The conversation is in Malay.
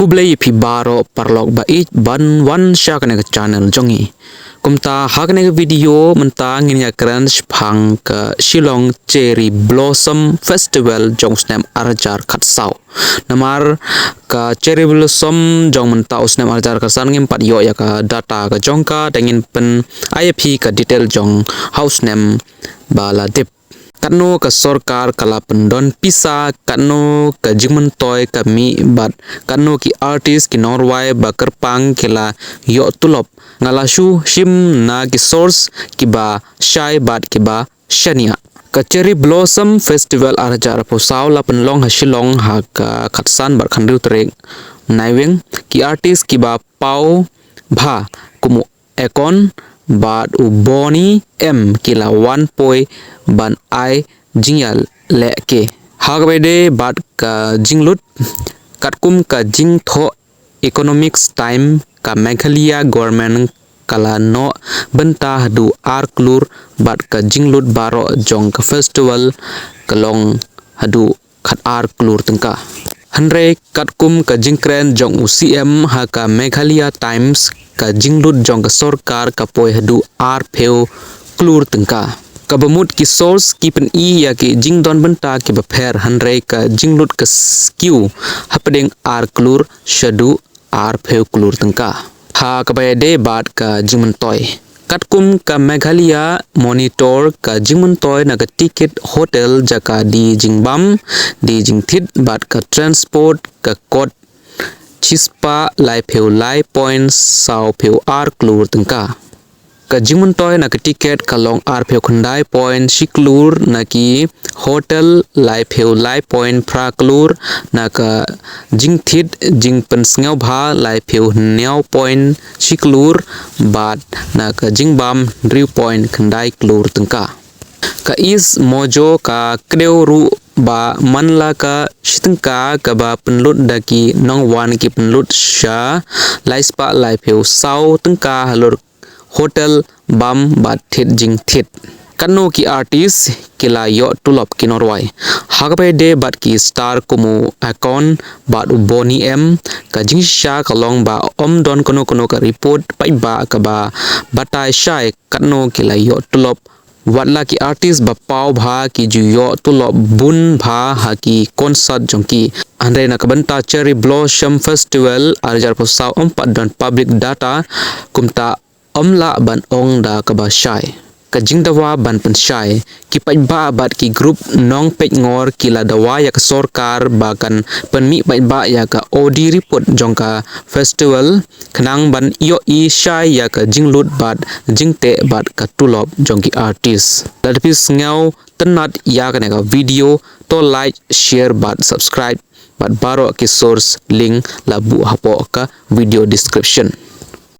kublai pi baro parlok ba ich ban wan sha kana ka channel jongi kumta hakne video menta ngin ya kran phang ka Shillong cherry blossom festival jong snam arjar khatsau namar ka cherry blossom jong menta usnam arjar khasan ngim pat yo ya ka data ka jongka dengin pen IP ka detail jong house name bala dip Katno ka Sorkar kala pendon pisa Katno ka jingmentoy kami bat Katno ki artist ki Norway bakar pang kila yo tulop ngalashu shim na ki source ki ba shai bat ki ba shania ka cherry blossom festival arjar posau la penlong ha Shillong ha ka khatsan bar khandu trek naiweng ki artist ki ba pau bha kumu ekon bat uboni m kila 1 poi ban ai jingyal leke hagbede bat ka jinglut katkum ka jingthuh economics time ka Meghalaya government kala no benta Haduh Klur bat ka jinglut baro jong ka festival kalong Haduh khat Klur Tyngka Hanre katkum ka jingkren jong UCM Haka Meghalaya Times ka jinglut jong ka Sorkar ka poi Haduh pheu Klur Tyngka kabamut ki source ki pen I ya ki jingdon benta ki bapher Hanre ka jinglut ka skill hapdeng Klur Haduh pheu Klur Tyngka ha kabade bat ka jingmentoy katkum ka Meghalaya monitor ka jingmentoy na ka ticket hotel jaka di jingbam di jingthit bat ka transport ka kot chispa lai pheu lai points sau pheu Klur Tyngka ka jingmentoy na ka ticket kalong pheu khandai point shiklur na ki hotel lai pheu lai point pra Klur na ka jingthit jingpen Sngap bha lai pheu neau point shiklur bat na ka jingbam driu point khandai Klur Tyngka ka is MOJO ka kreu ru ba manla ka Tyngka ka ba Pynlut daki nongwan ki Pynlut sha laispa lai pheu sau Tyngka halur hotel bam bat thit jing thit Katno ki artist kila yo tulop ki Norway hagpe de bat ki star kumu akon bat uboni m ka jingsha kalong ba don kono ka report pai ba ka ba batai shai Katno kila yo tulop watla ki artist ba pau bha ki juyo tulop bun bha ha ki concert jongki andre na kabanta cherry blossom festival arjar posau don public data kumta omla ban ong da kaba shai ka jingdawa ban pen shai ki pai ba bat ki group nong pej ngor kila dawa ya ka Sorkar bakan penmi pai ba ya ka odi report jongka festival khnang ban yo I shai ya ka jinglut bat jingte bat ka tulop jongki artist ladpis ngau tenat ya ka video to like share bat subscribe bat baro ki source link labu hapo ka video description